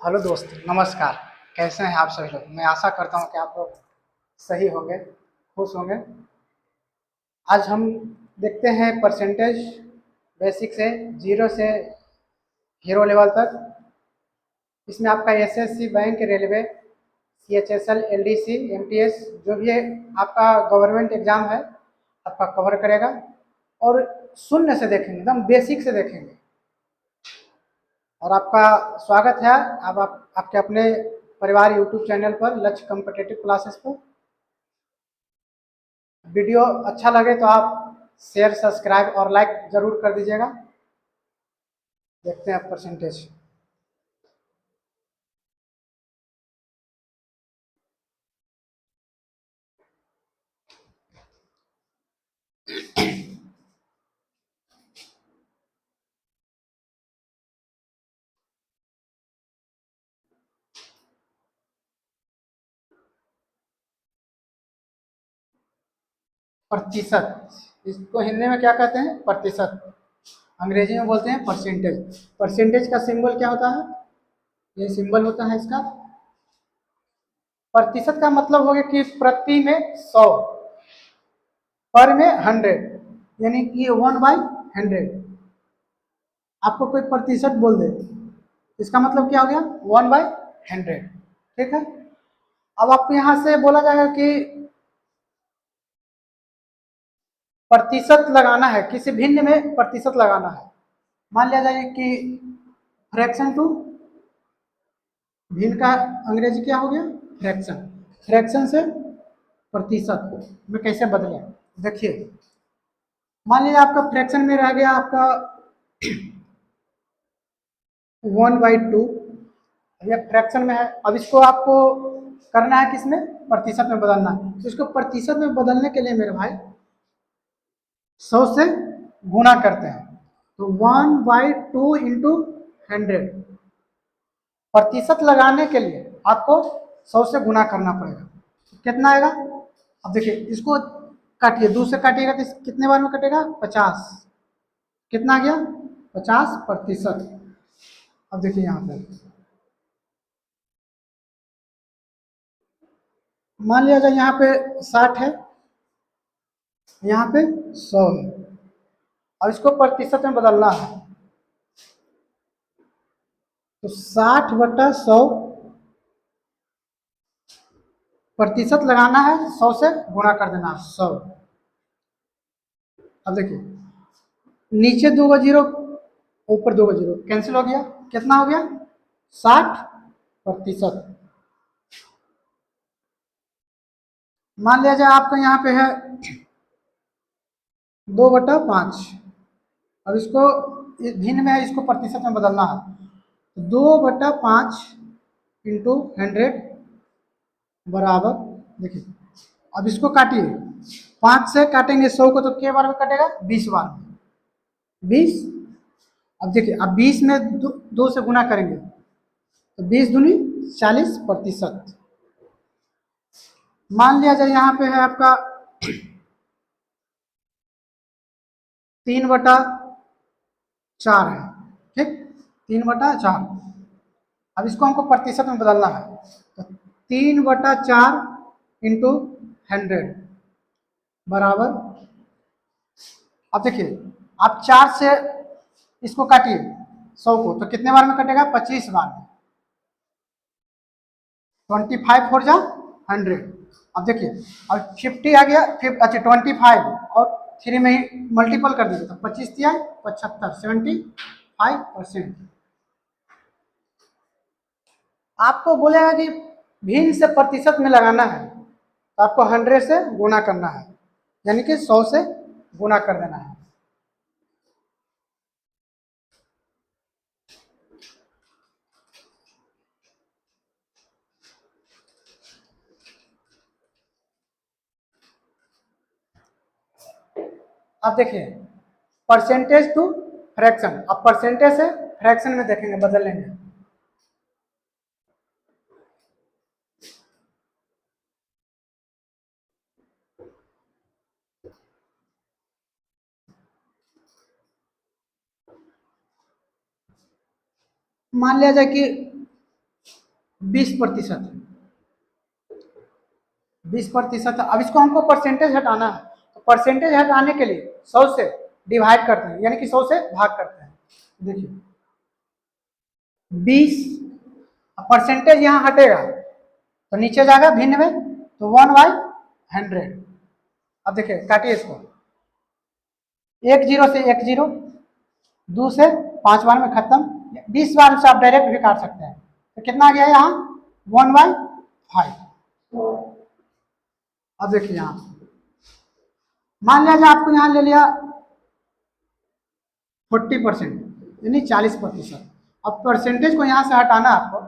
Hello दोस्त, नमस्कार। कैसे हैं आप सभी लोग? मैं आशा करता हूं कि आप लोग सही होंगे, खुश होंगे। आज हम देखते हैं परसेंटेज बेसिक से, जीरो से हीरो लेवल तक। इसमें आपका SSC, bank, railway, CHSL, LDC, MTS, जो भी है आपका गवर्नमेंट एग्जाम है, आपका कवर करेगा। और शून्य से देखेंगे, एकदम बेसिक से देखेंगे। और आपका स्वागत है अब आप आपके अपने परिवार यूट्यूब चैनल पर, लक्ष्य कॉम्पिटिटिव क्लासेस पर। वीडियो अच्छा लगे तो आप शेयर, सब्सक्राइब और लाइक जरूर कर दीजिएगा। देखते हैं आप परसेंटेज। प्रतिशत, इसको हिंदी में क्या कहते हैं? प्रतिशत। अंग्रेजी में बोलते हैं परसेंटेज। परसेंटेज का सिंबल क्या होता है? ये सिंबल होता है इसका। प्रतिशत का मतलब हो गया कि प्रति में 100, पर में 100, यानी कि 1/100। आपको कोई प्रतिशत बोल दे, इसका मतलब क्या हो गया? 1/100। ठीक है। अब आपको यहाँ से बोला जाएगा कि प्रतिशत लगाना है, किसी भिन्न में प्रतिशत लगाना है। मान लिया जाए कि फ्रैक्शन टू, भिन्न का अंग्रेजी क्या हो गया? फ्रैक्शन। फ्रैक्शन से प्रतिशत में कैसे बदले, देखिए। मान लीजिए आपका फ्रैक्शन में रह गया आपका 1/2। ये फ्रैक्शन में है। अब इसको आपको करना है किसमें? प्रतिशत में बदलना है। तो इसको प्रतिशत में बदलने के लिए मेरे भाई 100 से गुणा करते हैं। तो 1/2 इंटू 100। प्रतिशत लगाने के लिए आपको 100 से गुणा करना पड़ेगा। कितना आएगा? अब देखिए, इसको काटिए, 2 से काटिएगा तो कितने बार में कटेगा? 50। कितना आ गया? 50%। अब देखिए यहाँ पे मान लिया जाए यहाँ पे 60 है, यहाँ पे 100 है। अब इसको प्रतिशत में बदलना है। तो 60/100 प्रतिशत लगाना है, 100 से गुणा कर देना है, 100। अब देखिए, नीचे 2 का जीरो, ऊपर 2 का जीरो, कैंसिल हो गया। कितना हो गया? 60%। मान लिया जाए आपका यहाँ पे है 2/5। अब इसको भिन्न में है, इसको प्रतिशत में बदलना है। 2/5 इंटू 100 बराबर, देखिए। अब इसको काटिए, 5 से काटेंगे 100 को तो कितने बार में कटेगा? 20 बार में। 20। अब देखिए, अब 20 में 2 से गुना करेंगे तो 20 दूनी 40%। मान लिया जाए यहाँ पे है आपका 3/4 है। ठीक, 3/4। अब इसको हमको प्रतिशत में बदलना है। तो 3/4 इंटू 100 बराबर, अब देखिए, आप 4 से इसको काटिए 100 को तो कितने बार में कटेगा? 25 बार में। 25 फोर जा 100। अब देखिए, अब 50 आ गया, अच्छा 25 और 3 में ही मल्टीपल कर दीजिए तो 25 दिया 75, 75%। आपको बोलेगा कि भिन्न से प्रतिशत में लगाना है तो आपको 100 से गुणा करना है, यानी कि 100 से गुणा कर देना है। अब देखिए, परसेंटेज टू फ्रैक्शन। अब परसेंटेज से फ्रैक्शन में देखेंगे, बदल लेंगे। मान लिया जाए कि 20%, 20%। अब इसको हमको परसेंटेज हटाना है, तो परसेंटेज हटाने के लिए 100 से डिवाइड करते हैं, यानी कि 100 से भाग करते हैं। देखिए 20, परसेंटेज यहाँ हटेगा तो नीचे जाएगा भिन्न में, तो 1/100। अब देखिए काटिए इसको, 1 0 से 1 0, 2 से 5 बार में खत्म, 20 बार से आप डायरेक्ट भी काट सकते हैं। तो कितना आ गया यहाँ 1/5। अब देखिए यहाँ मान लिया जाए आपको यहाँ ले लिया 40%, यानी 40%। अब परसेंटेज को यहाँ से हटाना आपको,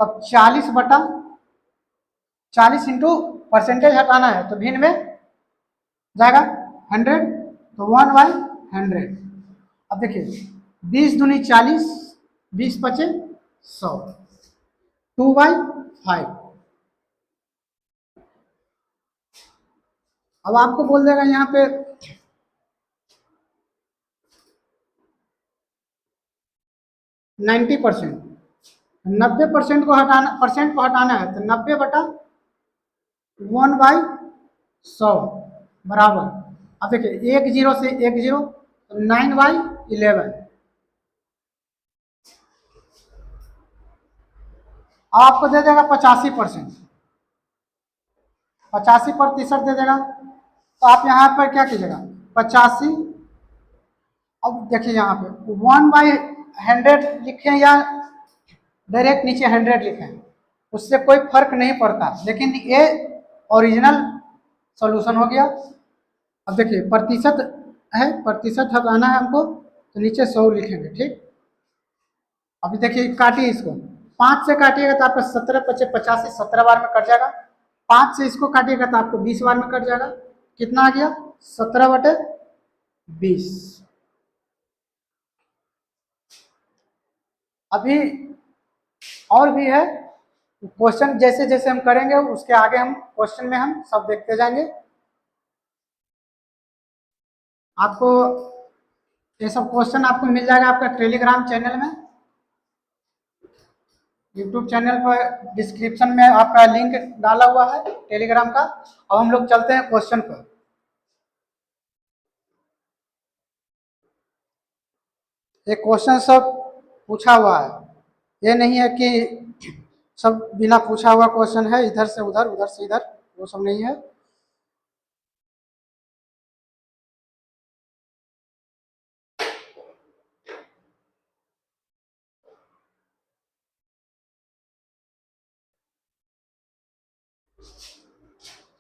तब 40 इंटू परसेंटेज हटाना है, तो भिन्न में जाएगा 100, तो 1/100। अब देखिए 20 दूनी 40, 20 पचे 100, 2/5। अब आपको बोल देगा यहाँ पे 90%, 90% को हटाना है, तो 90/1/100 बराबर। अब देखिए 1 0 से 1 0, तो 9/11। आपको दे देगा 85%, 85% दे देगा। तो आप यहाँ पर क्या कीजिएगा 85। अब देखिए यहाँ पे 1/100 लिखें या डायरेक्ट नीचे 100 लिखें, उससे कोई फर्क नहीं पड़ता, लेकिन ये ओरिजिनल सॉल्यूशन हो गया। अब देखिए प्रतिशत है, प्रतिशत हटाना है हमको, तो नीचे 100 लिखेंगे, ठीक। अभी देखिए काटिए इसको, 5 से काटिएगा तो आपका 17 पचे 85, 17 बार में कट जाएगा। 5 से इसको काटिएगा तो आपको 20 बार में कट जाएगा। कितना आ गया 17/20। अभी और भी है क्वेश्चन, जैसे जैसे हम करेंगे उसके आगे हम क्वेश्चन में हम सब देखते जाएंगे। आपको ये सब क्वेश्चन आपको मिल जाएगा आपका टेलीग्राम चैनल में, यूट्यूब चैनल पर डिस्क्रिप्शन में आपका लिंक डाला हुआ है टेलीग्राम का। अब हम लोग चलते हैं क्वेश्चन पर। ये क्वेश्चन सब पूछा हुआ है, ये नहीं है कि सब बिना पूछा हुआ क्वेश्चन है, इधर से उधर उधर से इधर, वो सब नहीं है।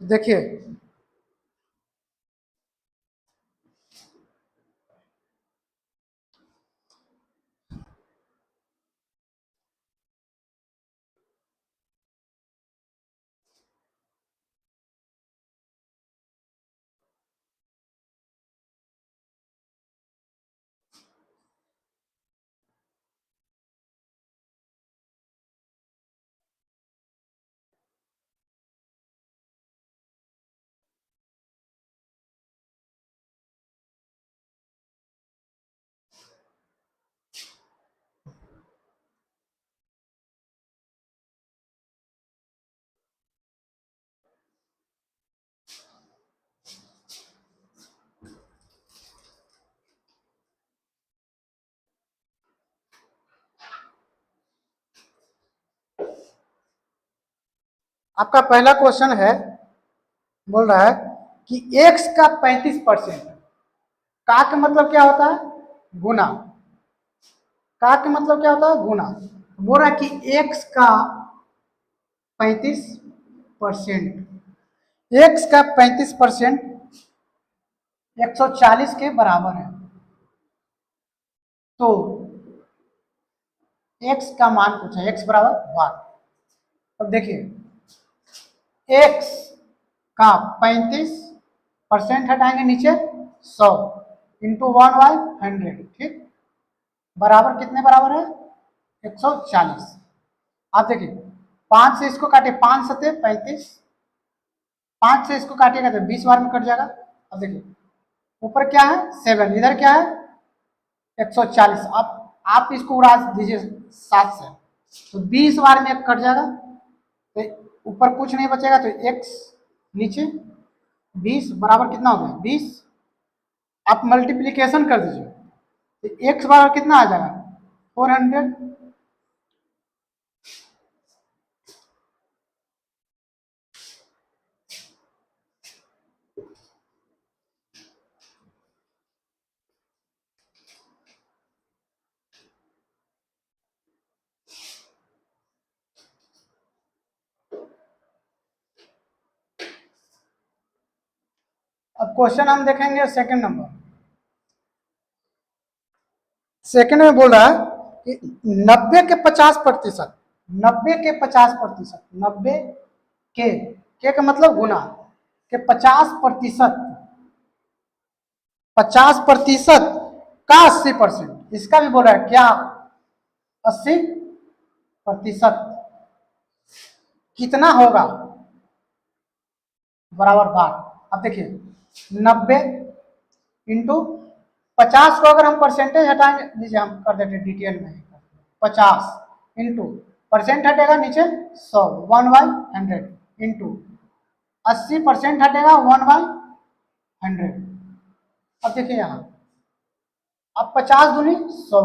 देखिए आपका पहला क्वेश्चन है, बोल रहा है कि x का 35%, का का मतलब क्या होता है गुना, का का मतलब क्या होता है गुना। बोल रहा है कि x का 35%, x का 35% 140 के बराबर है, तो x का मान पूछा, x बराबर 1। अब देखिए x का 35% हटाएंगे नीचे 100 इंटू 1/100, ठीक, बराबर कितने बराबर है 140। आप देखिए 5 से इसको काटे, 5 सते 35, 5 से इसको काटेगा तो 20 बार में कट जाएगा। अब देखिए ऊपर क्या है 7, इधर क्या है 140। आप इसको उड़ा दीजिए 7 से, तो 20 बार में एक कट जाएगा, तो ऊपर कुछ नहीं बचेगा, तो x नीचे 20 बराबर कितना हो गया 20। आप मल्टीप्लीकेशन कर दीजिए, तो x बराबर कितना आ जाएगा 400। अब क्वेश्चन हम देखेंगे सेकंड नंबर। सेकंड में बोल रहा है कि 90 के 50%, 90 के 50%, 90 के का मतलब गुना के 50%, 50% का 80%, इसका भी बोल रहा है क्या 80% कितना होगा बराबर भाग। अब देखिए 90 इंटू 50 को अगर हम परसेंटेज हटाएंगे, लीजिए हम कर देते डिटेल में, 50 इंटू परसेंट हटेगा नीचे 100 1/100 इंटू 80% हटेगा 1/100। अब देखिए यहाँ, अब 50 दूनी 100,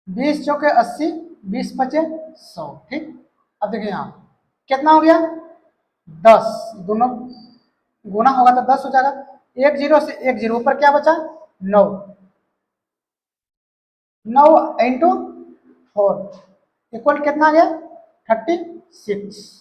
20 चौके 80, 20 पचे 100, ठीक। अब देखिए यहाँ कितना हो गया 10, दोनों गुना होगा तो 10 हो जाएगा, एक जीरो से एक जीरो, ऊपर क्या बचा 9, 9 इंटू 4 इक्वल कितना आ गया 36।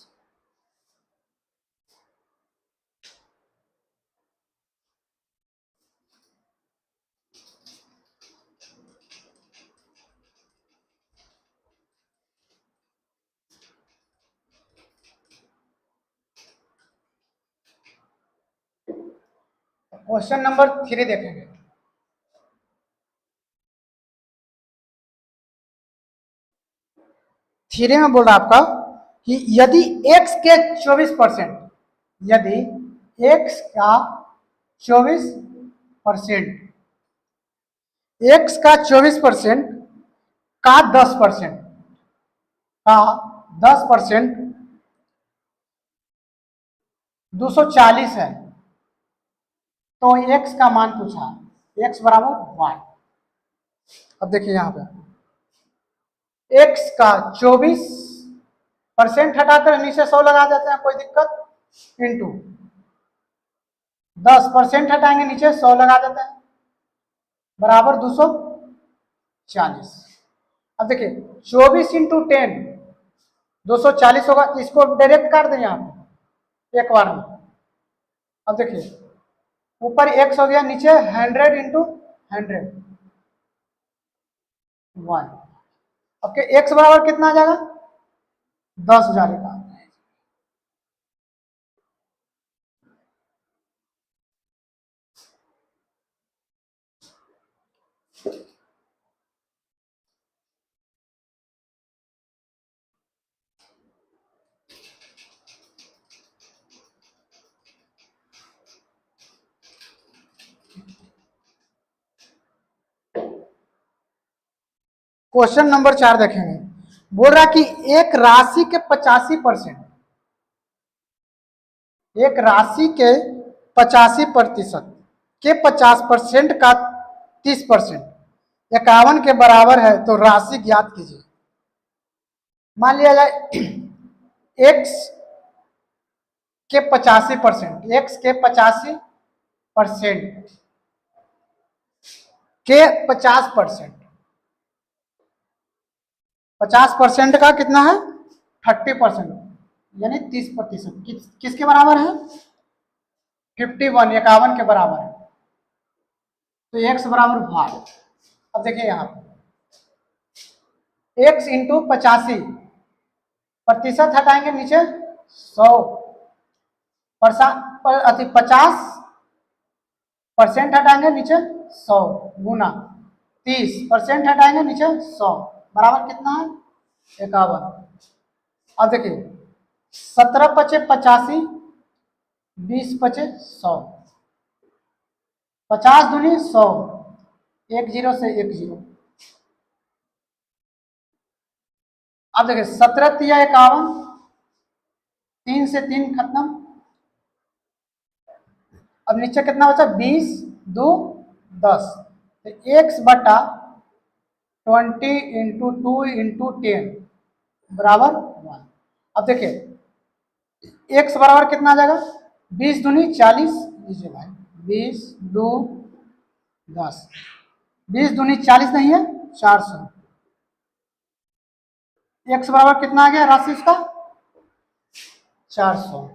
क्वेश्चन नंबर 3 देखेंगे। थ्री में बोल रहा आपका कि यदि x के 24%, यदि x का 24%, x का 24% का 10%, का 10% 240 है, तो x का मान पूछा, x बराबर y। अब देखिए यहाँ पे x का 24% हटाकर नीचे 100 लगा देते हैं, कोई दिक्कत, इंटू 10% हटाएंगे नीचे 100 लगा देते हैं, बराबर 240। अब देखिए 24 इंटू 10 240 होगा, इसको डायरेक्ट काट दें यहाँ पे एक बार में। अब देखिए ऊपर x हो गया, नीचे 100 इंटू 100 1। अब के x बराबर कितना आ जाएगा 10,000 का। क्वेश्चन नंबर 4 देखेंगे। बोल रहा कि एक राशि के 85%, एक राशि के 85% के 50% का 30% 51 के बराबर है, तो राशि ज्ञात कीजिए। मान लिया जाए x के 85%, x के 85% के 50%, 50% का कितना है 30%, यानी 30%, किसके बराबर है 51, 51 के बराबर है, तो x बराबर भाग। अब देखिए यहाँ पे x इंटू 85% हटाएंगे नीचे 100 50% हटाएंगे नीचे 100 गुना 30% हटाएंगे नीचे 100 बराबर कितना है 51। अब देखिए 17 पचे 85, 20 पचे 100, 50 दूनी 100, एक जीरो से एक जीरो, अब देखिए 17 तिया 51, 3 से 3 खत्म। अब नीचे कितना बचा, 20 2 10, तो x बटा 20 इंटू 2 इंटू 10 बराबर 1। अब देखिए x बराबर कितना आ जाएगा, 20 दूनी 40, लीजिए भाई 20 2 10, 20 दूनी 40 नहीं है 400। x बराबर कितना आ गया राशि इसका 400।